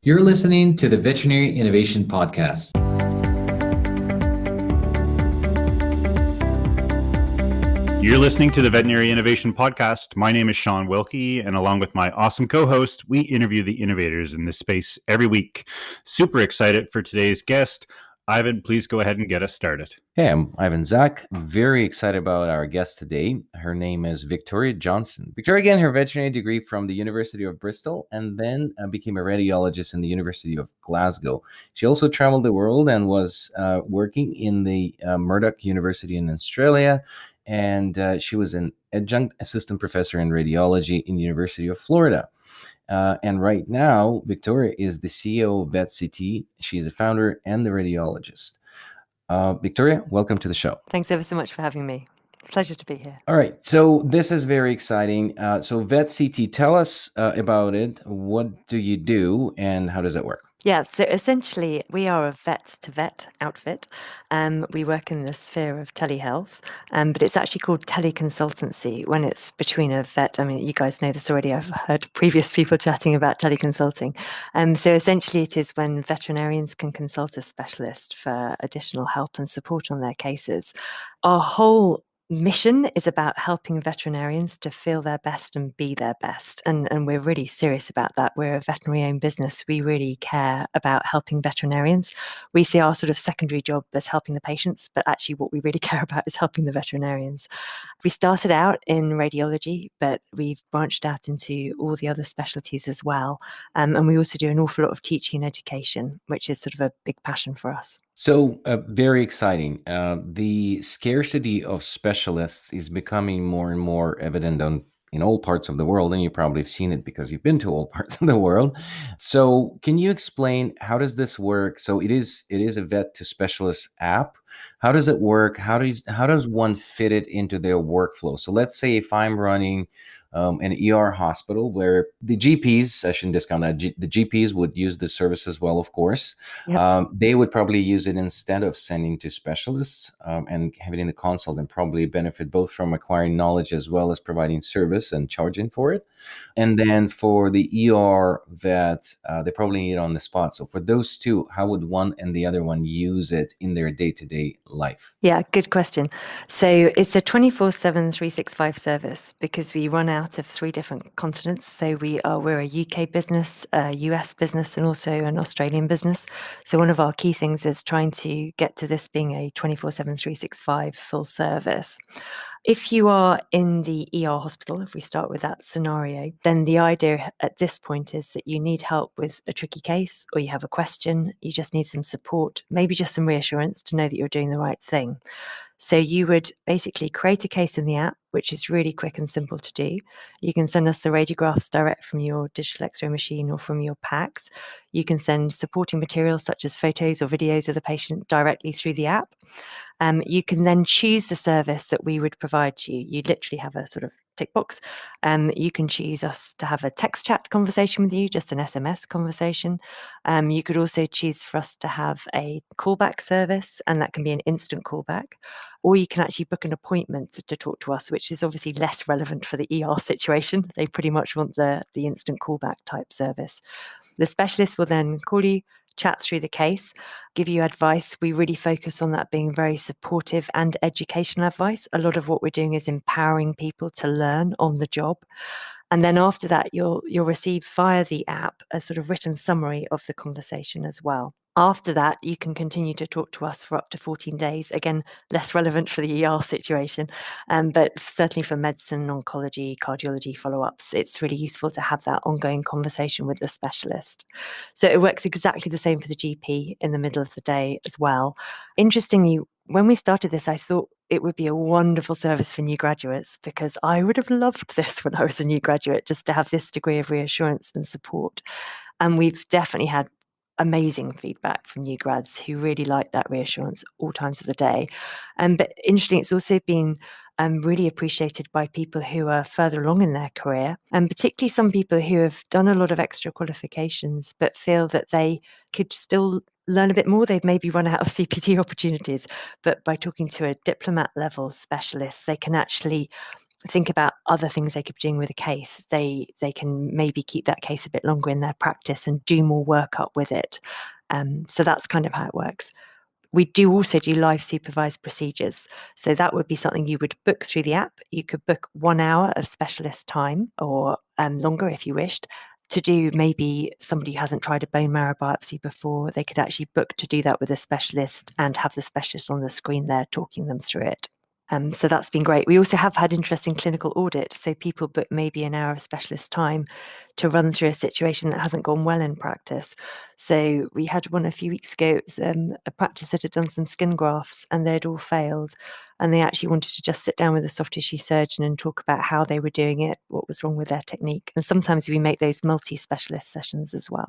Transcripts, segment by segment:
You're listening to the Veterinary Innovation Podcast. You're listening to the Veterinary Innovation Podcast. My name is Shawn Wilkie, and along with my awesome co-host, we interview the innovators in this space every week. Super excited for today's guest. Ivan, please go ahead and get us started. Hey, I'm Ivan Zach. Very excited about our guest today. Her name is Victoria Johnson. Victoria gained her veterinary degree from the University of Bristol and then became a radiologist in the University of Glasgow. She also traveled the world and was working in the Murdoch University in Australia. And she was an adjunct assistant professor in radiology in the University of Florida. And right now, Victoria is the CEO of VetCT. She's the founder and the radiologist. Victoria, welcome to the show. Thanks ever so much for having me. It's a pleasure to be here. All right, so this is very exciting. So VetCT, tell us about it. What do you do and how does it work? Yeah, so essentially we are a vet-to-vet outfit. We work in the sphere of telehealth, but it's actually called teleconsultancy when it's between a vet. I mean, you guys know this already. I've heard previous people chatting about teleconsulting. So essentially it is when veterinarians can consult a specialist for additional help and support on their cases. Our whole mission is about helping veterinarians to feel their best and be their best. And we're really serious about that. We're a veterinary-owned business. We really care about helping veterinarians. We see our sort of secondary job as helping the patients, but actually what we really care about is helping the veterinarians. We started out in radiology, but we've branched out into all the other specialties as well. And we also do an awful lot of teaching and education, which is sort of a big passion for us. So very exciting. The scarcity of specialists is becoming more and more evident in all parts of the world, and you probably have seen it because you've been to all parts of the world. So can you explain how does this work? So it is a vet to specialist app. How does it work? How does one fit it into their workflow? So let's say if I'm running an ER hospital where the GPs, I shouldn't discount that, the GPs would use this service as well, of course. Yep. They would probably use it instead of sending to specialists and have it in the consult and probably benefit both from acquiring knowledge as well as providing service and charging for it. And then for the ER vet, they probably need it on the spot. So for those two, how would one and the other one use it in their day-to-day life? Yeah, good question. So it's a 24/7, 365 service because we run out of 3 different continents. So we're a UK business, a US business, and also an Australian business. So one of our key things is trying to get to this being a 24/7, 365 full service. If you are in the ER hospital, if we start with that scenario, then the idea at this point is that you need help with a tricky case or you have a question, you just need some support, maybe just some reassurance to know that you're doing the right thing. So you would basically create a case in the app, which is really quick and simple to do. You can send us the radiographs direct from your digital X-ray machine or from your PACS. You can send supporting materials such as photos or videos of the patient directly through the app. You can then choose the service that we would provide you. You literally have a sort of tick box. You can choose us to have a text chat conversation with you, just an SMS conversation. You could also choose for us to have a callback service, and that can be an instant callback. Or you can actually book an appointment to talk to us, which is obviously less relevant for the ER situation. They pretty much want the instant callback type service. The specialist will then call you, chat through the case, give you advice. We really focus on that being very supportive and educational advice. A lot of what we're doing is empowering people to learn on the job. And then after that, you'll receive via the app a sort of written summary of the conversation as well. After that, you can continue to talk to us for up to 14 days. Again, less relevant for the ER situation, but certainly for medicine, oncology, cardiology follow-ups, it's really useful to have that ongoing conversation with the specialist. So it works exactly the same for the GP in the middle of the day as well. Interestingly, when we started this, I thought it would be a wonderful service for new graduates because I would have loved this when I was a new graduate, just to have this degree of reassurance and support. And we've definitely had amazing feedback from new grads who really like that reassurance all times of the day. But interesting, it's also been really appreciated by people who are further along in their career, and particularly some people who have done a lot of extra qualifications but feel that they could still learn a bit more. They've maybe run out of CPT opportunities, but by talking to a diplomat level specialist, they can actually think about other things they could be doing with a case, they can maybe keep that case a bit longer in their practice and do more workup with it. So that's kind of how it works. We do also do live supervised procedures. So that would be something you would book through the app. You could book 1 hour of specialist time, or longer if you wished, to do maybe somebody who hasn't tried a bone marrow biopsy before. They could actually book to do that with a specialist and have the specialist on the screen there talking them through it. So that's been great. We also have had interest in clinical audit. So people book maybe an hour of specialist time to run through a situation that hasn't gone well in practice. So we had one a few weeks ago. It was a practice that had done some skin grafts and they'd all failed. And they actually wanted to just sit down with a soft tissue surgeon and talk about how they were doing it, what was wrong with their technique. And sometimes we make those multi-specialist sessions as well.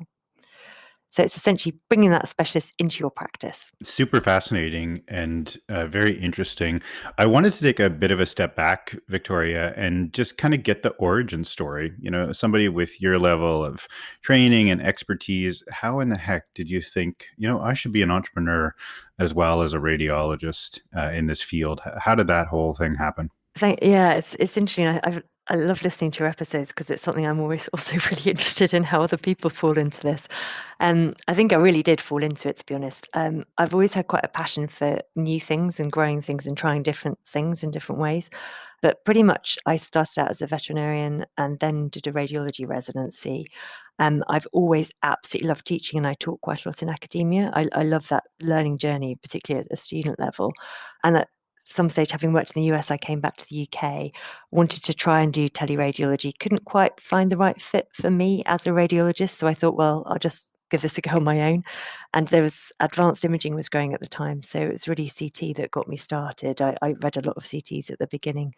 So it's essentially bringing that specialist into your practice. Super fascinating and very interesting. I wanted to take a bit of a step back, Victoria, and just kind of get the origin story. Somebody with your level of training and expertise, how in the heck did you think, I should be an entrepreneur as well as a radiologist in this field? How did that whole thing happen? Yeah, it's interesting. I love listening to your episodes because it's something I'm always also really interested in, how other people fall into this. I think I really did fall into it, to be honest. I've always had quite a passion for new things and growing things and trying different things in different ways. But pretty much I started out as a veterinarian and then did a radiology residency. I've always absolutely loved teaching, and I taught quite a lot in academia. I love that learning journey, particularly at a student level. And at some stage, having worked in the US, I came back to the UK, wanted to try and do teleradiology, couldn't quite find the right fit for me as a radiologist. So I thought, well, I'll just give this a go on my own. And there was advanced imaging was growing at the time. So it was really CT that got me started. I read a lot of CTs at the beginning.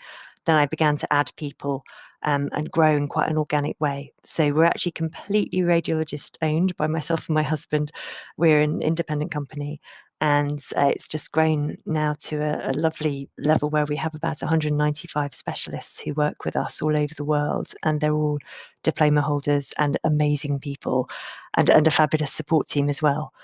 Then I began to add people and grow in quite an organic way. So we're actually completely radiologist owned by myself and my husband. We're an independent company. And it's just grown now to a lovely level where we have about 195 specialists who work with us all over the world. And they're all diploma holders and amazing people, and a fabulous support team as well,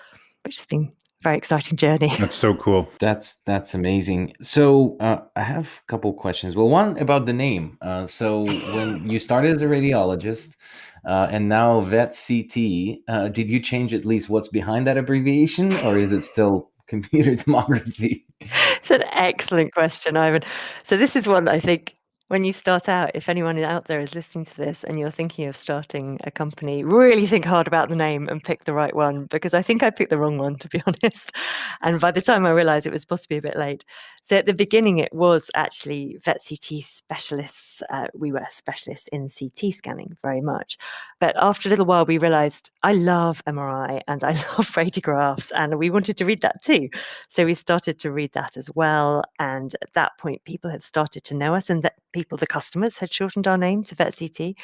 which has been a very exciting journey. That's so cool. That's amazing. So I have a couple questions. Well, one about the name. So when you started as a radiologist, and now VetCT, did you change at least what's behind that abbreviation, or is it still computer tomography? It's an excellent question, Ivan. So this is one I think when you start out, if anyone out there is listening to this and you're thinking of starting a company, really think hard about the name and pick the right one, because I think I picked the wrong one, to be honest. And by the time I realized, it was possibly a bit late. So at the beginning, it was actually VetCT specialists. We were specialists in CT scanning very much. But after a little while, we realized I love MRI and I love radiographs, and we wanted to read that too. So we started to read that as well. And at that point, people had started to know us, and that the customers, had shortened our name to VetCT.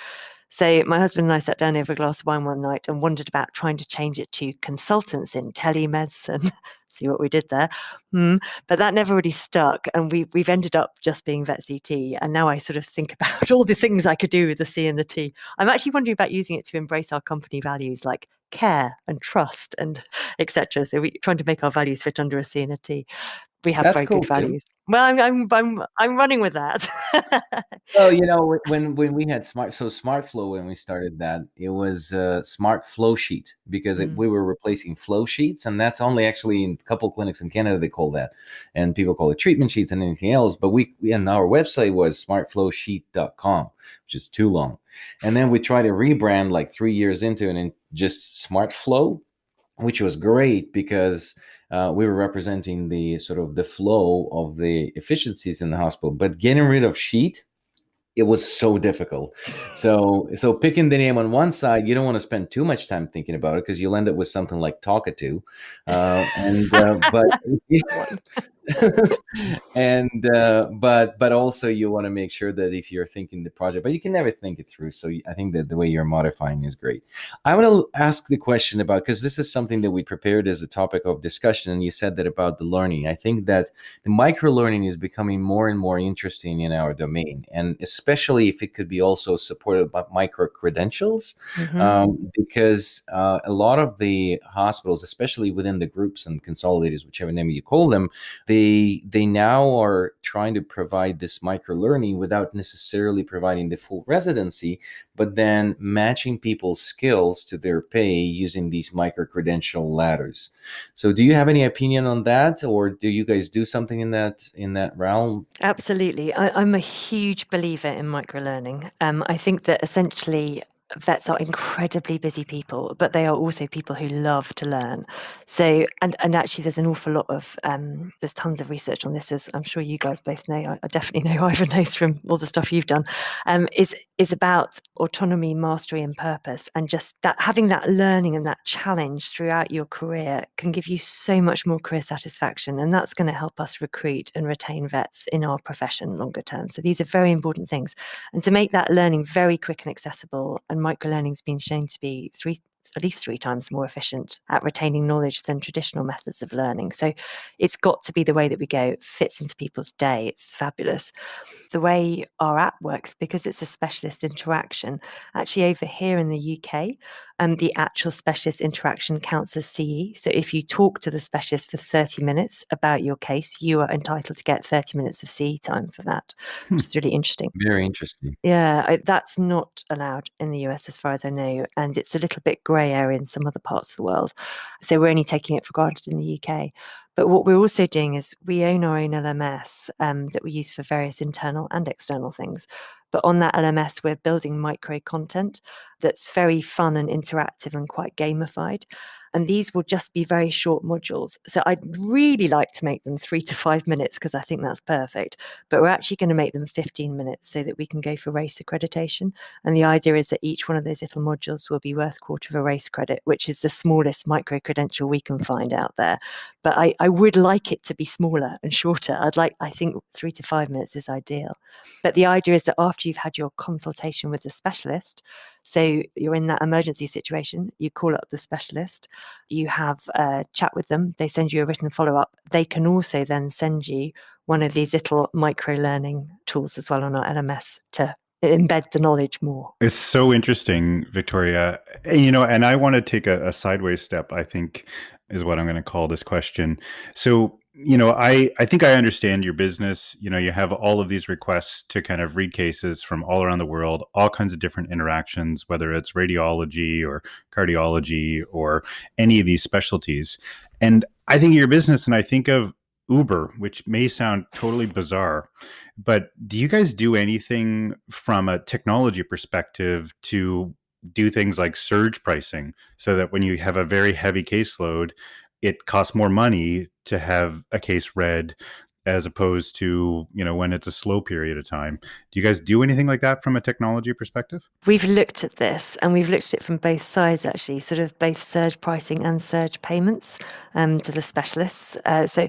So my husband and I sat down over a glass of wine one night and wondered about trying to change it to consultants in telemedicine. See what we did there. But that never really stuck. And we've ended up just being VetCT. And now I sort of think about all the things I could do with the C and the T. I'm actually wondering about using it to embrace our company values like care and trust and etc. So we're trying to make our values fit under a C and a T. We have very good values. Well, I'm running with that. Well, when we had SmartFlow, when we started that, it was Smart Flow Sheet, because we were replacing flow sheets, and that's only actually in a couple clinics in Canada they call that, and people call it treatment sheets and anything else. But we and our website was smartflowsheet.com, which is too long. And then we tried to rebrand like 3 years into it and just SmartFlow, which was great because we were representing the sort of the flow of the efficiencies in the hospital. But getting rid of sheet, it was so difficult. So picking the name on one side, you don't want to spend too much time thinking about it, because you'll end up with something like Talkatoo. But also you want to make sure that if you're thinking the project, but you can never think it through. So I think that the way you're modifying is great. I want to ask the question about, because this is something that we prepared as a topic of discussion, and you said that about the learning. I think that the microlearning is becoming more and more interesting in our domain, and especially if it could be also supported by microcredentials, because a lot of the hospitals, especially within the groups and consolidators, whichever name you call them, they they now are trying to provide this microlearning without necessarily providing the full residency, but then matching people's skills to their pay using these micro-credential ladders. So do you have any opinion on that, or do you guys do something in that realm? Absolutely. I'm a huge believer in microlearning. I think that essentially vets are incredibly busy people, but they are also people who love to learn. So, and actually there's an awful lot of, there's tons of research on this, as I'm sure you guys both know. I definitely know Ivan knows from all the stuff you've done, is about autonomy, mastery and purpose. And just that having that learning and that challenge throughout your career can give you so much more career satisfaction. And that's going to help us recruit and retain vets in our profession longer term. So these are very important things. And to make that learning very quick and accessible, and microlearning's been shown to be at least 3 times more efficient at retaining knowledge than traditional methods of learning. So it's got to be the way that we go. It fits into people's day. It's fabulous. The way our app works, because it's a specialist interaction, actually over here in the UK, the actual specialist interaction counts as CE. So if you talk to the specialist for 30 minutes about your case, you are entitled to get 30 minutes of CE time for that, which is really interesting. Very interesting. Yeah, that's not allowed in the US as far as I know, and it's a little bit grey area in some other parts of the world. So we're only taking it for granted in the UK. But what we're also doing is we own our own LMS that we use for various internal and external things. But on that LMS, we're building micro content that's very fun and interactive and quite gamified. And these will just be very short modules. So I'd really like to make them 3 to 5 minutes because I think that's perfect. But we're actually going to make them 15 minutes so that we can go for race accreditation. And the idea is that each one of those little modules will be worth 1/4 of a race credit, which is the smallest micro credential we can find out there. But I would like it to be smaller and shorter. I think 3 to 5 minutes is ideal. But the idea is that after you've had your consultation with the specialist, so you're in that emergency situation, you call up the specialist, you have a chat with them, they send you a written follow-up. They can also then send you one of these little micro-learning tools as well on our LMS to embed the knowledge more. It's so interesting, Victoria. And I want to take a sideways step, I think is what I'm going to call this question. So, I think I understand your business. You have all of these requests to kind of read cases from all around the world, all kinds of different interactions, whether it's radiology or cardiology or any of these specialties. And I think of your business and I think of Uber, which may sound totally bizarre, but do you guys do anything from a technology perspective to do things like surge pricing so that when you have a very heavy caseload, it costs more money to have a case read as opposed to, when it's a slow period of time? Do you guys do anything like that from a technology perspective? We've looked at this and we've looked at it from both sides, actually, sort of both surge pricing and surge payments to the specialists. So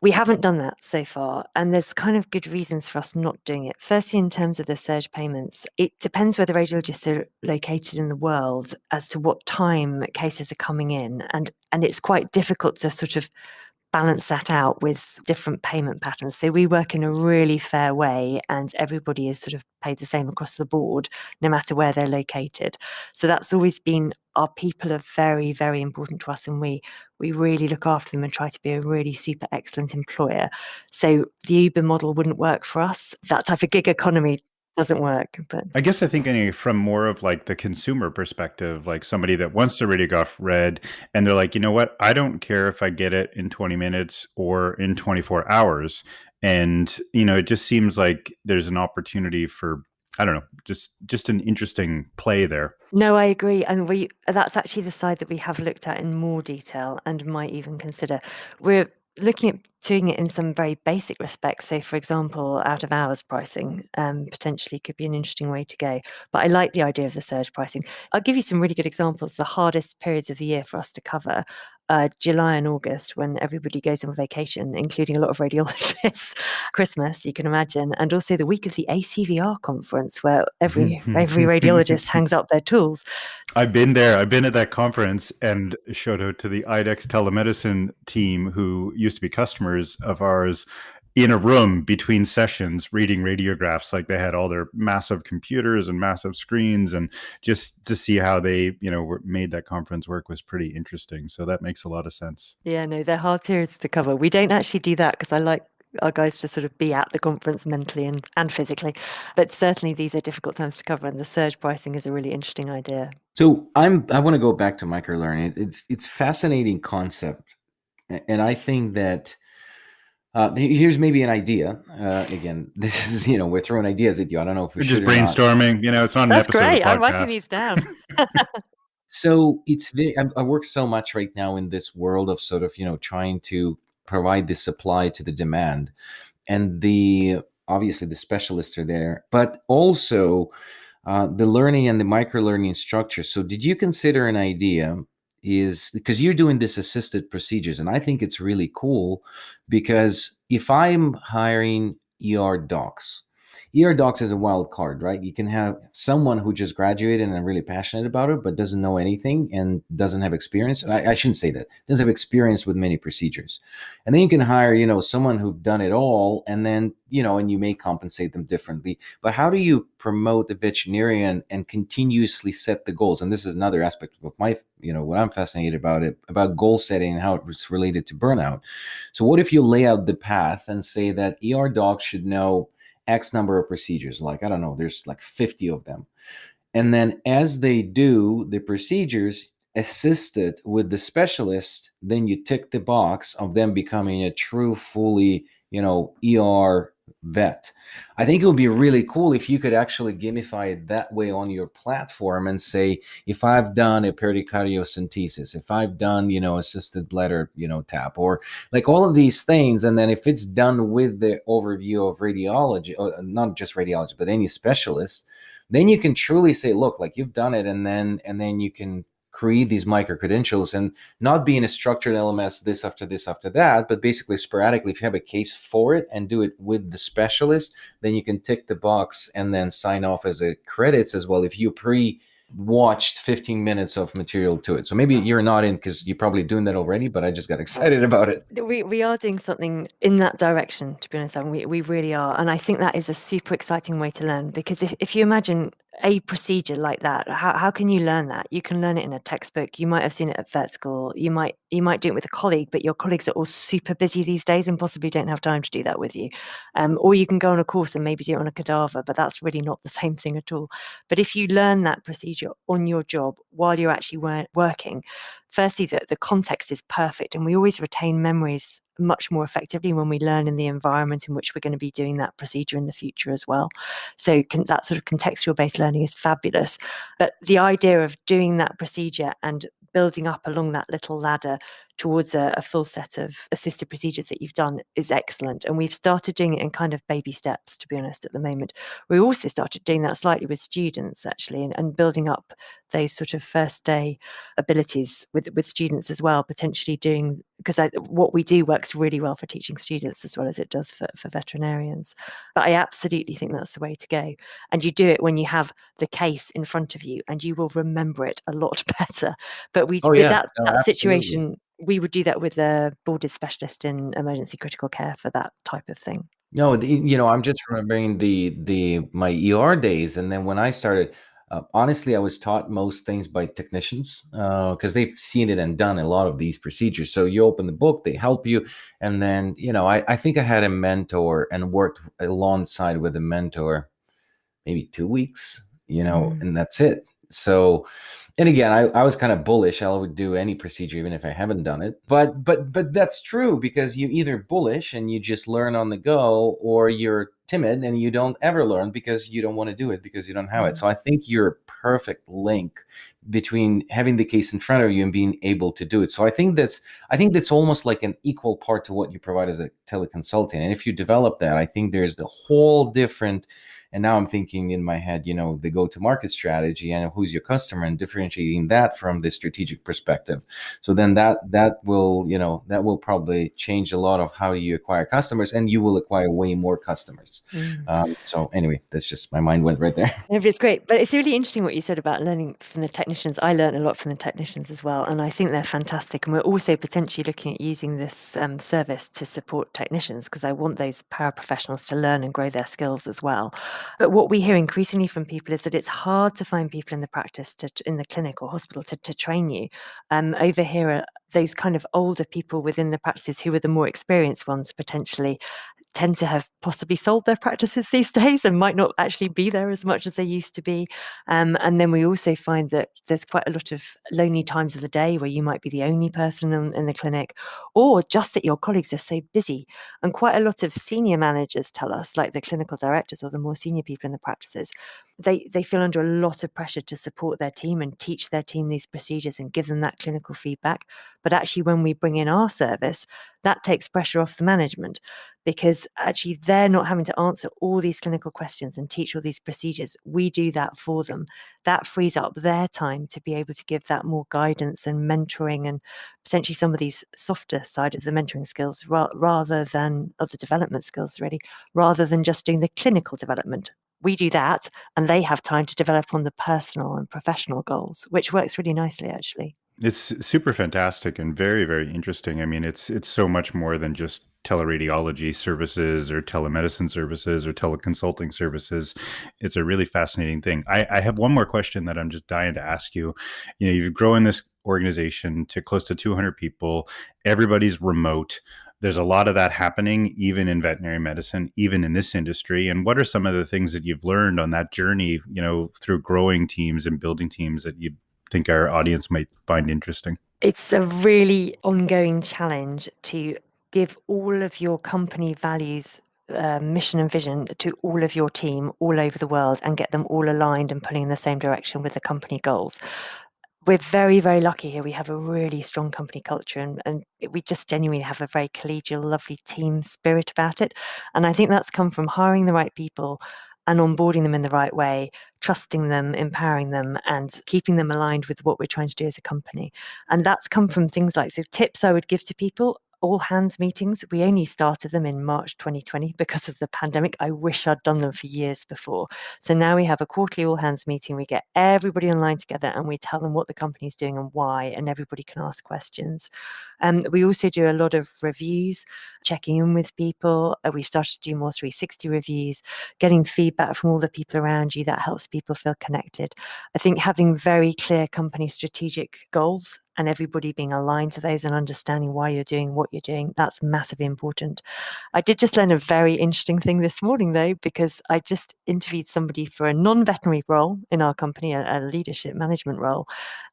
we haven't done that so far, and there's kind of good reasons for us not doing it. Firstly, in terms of the surge payments, it depends where the radiologists are located in the world as to what time cases are coming in, and it's quite difficult to sort of balance that out with different payment patterns. So we work in a really fair way and everybody is sort of paid the same across the board, no matter where they're located. So that's always been, our people are very, very important to us, and we really look after them and try to be a really super excellent employer. So the Uber model wouldn't work for us. That type of gig economy doesn't work. But I guess I think from more of like the consumer perspective, like somebody that wants to radiograph read and they're like, you know what, I don't care if I get it in 20 minutes or in 24 hours. And, it just seems like there's an opportunity for, I don't know, just an interesting play there. No, I agree. And that's actually the side that we have looked at in more detail and might even consider. We're looking at doing it in some very basic respects. So, for example, out of hours pricing potentially could be an interesting way to go. But I like the idea of the surge pricing. I'll give you some really good examples. The hardest periods of the year for us to cover, July and August, when everybody goes on vacation, including a lot of radiologists, Christmas, you can imagine, and also the week of the ACVR conference, where every radiologist hangs up their tools. I've been there. I've been at that conference, and shout out to the IDEX telemedicine team who used to be customers of ours. in a room between sessions reading radiographs. Like they had all their massive computers and massive screens, and just to see how they, made that conference work was pretty interesting. So that makes a lot of sense. Yeah, no, they're hard periods to cover. We don't actually do that because I like our guys to sort of be at the conference mentally and physically. But certainly these are difficult times to cover, and the surge pricing is a really interesting idea. So I want to go back to microlearning. It's fascinating concept, and I think that here's maybe an idea. Again, this is we're throwing ideas at you. I don't know if we're just brainstorming. It's not an That's episode great. of the podcast. I'm writing these down. So it's I work so much right now in this world of sort of trying to provide the supply to the demand, and obviously the specialists are there, but also the learning and the microlearning structure. So did you consider an idea is because you're doing this assisted procedures, and I think it's really cool because if I'm hiring ER docs is a wild card, right? You can have someone who just graduated and are really passionate about it, but doesn't know anything and doesn't have experience. I shouldn't say that. Doesn't have experience with many procedures. And then you can hire, someone who's done it all, and then, and you may compensate them differently. But how do you promote the veterinarian and continuously set the goals? And this is another aspect of my, what I'm fascinated about goal setting and how it's related to burnout. So what if you lay out the path and say that ER docs should know X number of procedures, like, I don't know, there's like 50 of them. And then as they do the procedures assisted with the specialist, then you tick the box of them becoming a true, fully, ER vet. I think it would be really cool if you could actually gamify it that way on your platform and say, if I've done a pericardiocentesis, if I've done, assisted bladder, tap, or like all of these things. And then if it's done with the overview of radiology, or not just radiology, but any specialist, then you can truly say, look, like you've done it. And then you can create these micro-credentials and not be in a structured LMS, this after this after that, but basically sporadically, if you have a case for it and do it with the specialist, then you can tick the box and then sign off as a credits as well if you watched 15 minutes of material to it. So maybe you're not in because you're probably doing that already, but I just got excited about it. We are doing something in that direction, to be honest, and we really are. And I think that is a super exciting way to learn, because if you imagine a procedure like that, how can you learn that? You can learn it in a textbook. You might have seen it at vet school. You might do it with a colleague, but your colleagues are all super busy these days and possibly don't have time to do that with you. Or you can go on a course and maybe do it on a cadaver, but that's really not the same thing at all. But if you learn that procedure on your job while you're actually working, firstly, the context is perfect, and we always retain memories much more effectively when we learn in the environment in which we're going to be doing that procedure in the future as well. So that sort of contextual-based learning is fabulous. But the idea of doing that procedure and building up along that little ladder towards a full set of assisted procedures that you've done is excellent. And we've started doing it in kind of baby steps, to be honest, at the moment. We also started doing that slightly with students, actually, and building up those sort of first day abilities with students as well, potentially doing, because what we do works really well for teaching students as well as it does for veterinarians. But I absolutely think that's the way to go. And you do it when you have the case in front of you, and you will remember it a lot better. But with that situation, we would do that with a boarded specialist in emergency critical care for that type of thing. No, I'm just remembering my ER days, and then when I started, honestly, I was taught most things by technicians because they've seen it and done a lot of these procedures. So you open the book, they help you, and then I think I had a mentor and worked alongside with a mentor maybe 2 weeks, and that's it. So, and again, I was kind of bullish. I would do any procedure, even if I haven't done it. But that's true, because you either bullish and you just learn on the go, or you're timid and you don't ever learn because you don't want to do it because you don't have it. So I think you're a perfect link between having the case in front of you and being able to do it. So I think that's almost like an equal part to what you provide as a teleconsultant. And if you develop that, I think there's the whole different And now I'm thinking in my head, the go-to-market strategy and who's your customer, and differentiating that from the strategic perspective. So then that will probably change a lot of how you acquire customers, and you will acquire way more customers. So anyway, that's just, my mind went right there. It's great, but it's really interesting what you said about learning from the technicians. I learned a lot from the technicians as well, and I think they're fantastic. And we're also potentially looking at using this service to support technicians, because I want those paraprofessionals to learn and grow their skills as well. But what we hear increasingly from people is that it's hard to find people in the practice, in the clinic or hospital, to train you. Over here are those kind of older people within the practices who are the more experienced ones, potentially tend to have possibly sold their practices these days and might not actually be there as much as they used to be. And then we also find that there's quite a lot of lonely times of the day where you might be the only person in the clinic, or just that your colleagues are so busy. And quite a lot of senior managers tell us, like the clinical directors or the more senior people in the practices, they feel under a lot of pressure to support their team and teach their team these procedures and give them that clinical feedback. But actually, when we bring in our service, that takes pressure off the management, because actually they're not having to answer all these clinical questions and teach all these procedures. We do that for them. That frees up their time to be able to give that more guidance and mentoring, and potentially some of these softer side of the mentoring skills, rather than of the development skills, really, rather than just doing the clinical development. We do that, and they have time to develop on the personal and professional goals, which works really nicely, actually. It's super fantastic and very, very interesting. I mean, it's so much more than just teleradiology services or telemedicine services or teleconsulting services. It's a really fascinating thing. I have one more question that I'm just dying to ask you. You've grown this organization to close to 200 people. Everybody's remote. There's a lot of that happening, even in veterinary medicine, even in this industry. And what are some of the things that you've learned on that journey, through growing teams and building teams, that you think our audience might find interesting? It's a really ongoing challenge to give all of your company values, mission and vision to all of your team all over the world, and get them all aligned and pulling in the same direction with the company goals. We're very, very lucky here. We have a really strong company culture, and we just genuinely have a very collegial, lovely team spirit about it. And I think that's come from hiring the right people and onboarding them in the right way, trusting them, empowering them, and keeping them aligned with what we're trying to do as a company. And that's come from things like, so tips I would give to people: all hands meetings. We only started them in March 2020 because of the pandemic. I wish I'd done them for years before. So now we have a quarterly all hands meeting. We get everybody online together and we tell them what the company is doing and why, and everybody can ask questions. We also do a lot of reviews, checking in with people. We've started to do more 360 reviews, getting feedback from all the people around you. That helps people feel connected. I think having very clear company strategic goals and everybody being aligned to those and understanding why you're doing what you're doing, that's massively important. I did just learn a very interesting thing this morning, though, because I just interviewed somebody for a non-veterinary role in our company, a leadership management role.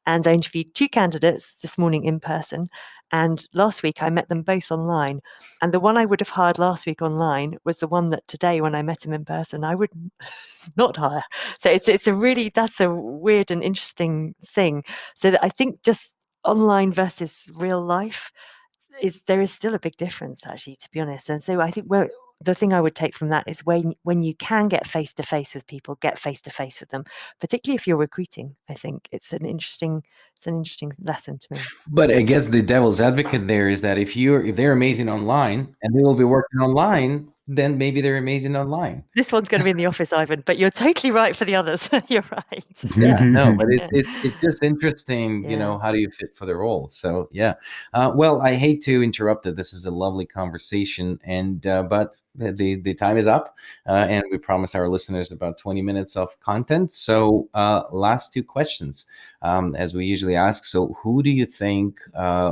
And I interviewed 2 candidates this morning in person. And last week I met them both online. And the one I would have hired last week online was the one that today, when I met him in person, I would not hire. So that's a weird and interesting thing. So that I think just online versus real life, there is still a big difference, actually, to be honest. And so I think the thing I would take from that is when you can get face to face with people, get face to face with them, particularly if you're recruiting. I think it's an interesting lesson to me. But I guess the devil's advocate there is that if they're amazing online and they will be working online, then maybe they're amazing online. This one's going to be in the office, Ivan, but you're totally right for the others. You're right. Yeah, no, but it's just interesting, Yeah. how do you fit for the role? So yeah. Well, I hate to interrupt it. This is a lovely conversation, and but the time is up, and we promised our listeners about 20 minutes of content. So last 2 questions, as we usually ask. So who do you think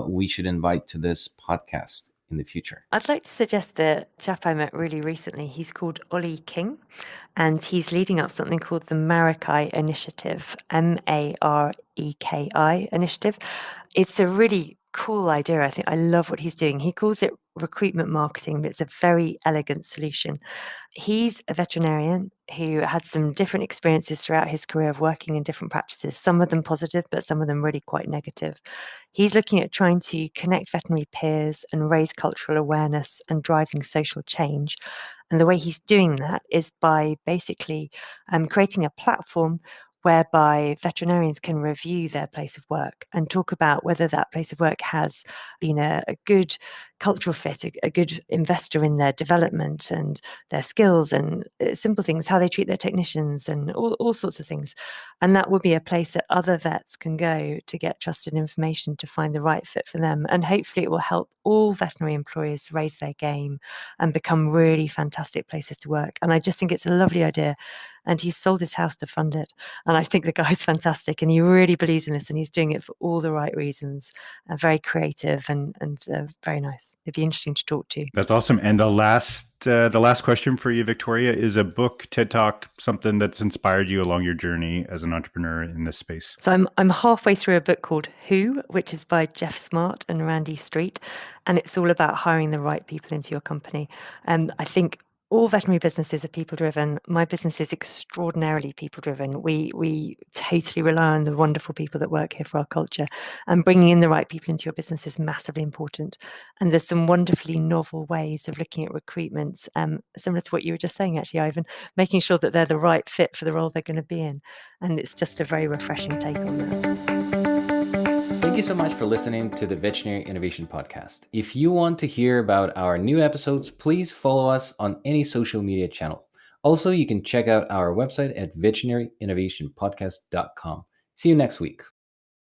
we should invite to this podcast in the future? I'd like to suggest a chap I met really recently. He's called Ollie King, and he's leading up something called the Mareki Initiative, Mareki Initiative. It's a really cool idea. I think I love what he's doing. He calls it recruitment marketing, but it's a very elegant solution. He's a veterinarian who had some different experiences throughout his career of working in different practices, some of them positive, but some of them really quite negative. He's looking at trying to connect veterinary peers and raise cultural awareness and driving social change. And the way he's doing that is by basically creating a platform whereby veterinarians can review their place of work and talk about whether that place of work has been a good cultural fit, a good investor in their development and their skills and simple things, how they treat their technicians and all sorts of things. And that would be a place that other vets can go to get trusted information to find the right fit for them. And hopefully it will help all veterinary employers raise their game and become really fantastic places to work. And I just think it's a lovely idea. And he's sold his house to fund it. And I think the guy's fantastic and he really believes in this and he's doing it for all the right reasons. Very creative and very nice. It'd be interesting to talk to. That's awesome. And the last question for you, Victoria, is a book, TED Talk, something that's inspired you along your journey as an entrepreneur in this space. So I'm halfway through a book called Who, which is by Geoff Smart and Randy Street. And it's all about hiring the right people into your company. And I think all veterinary businesses are people-driven. My business is extraordinarily people-driven. We totally rely on the wonderful people that work here for our culture, and bringing in the right people into your business is massively important. And there's some wonderfully novel ways of looking at recruitment, similar to what you were just saying, actually, Ivan, making sure that they're the right fit for the role they're going to be in. And it's just a very refreshing take on that. Thank you so much for listening to the Veterinary Innovation Podcast. If you want to hear about our new episodes, please follow us on any social media channel. Also, you can check out our website at veterinaryin.to. See you next week.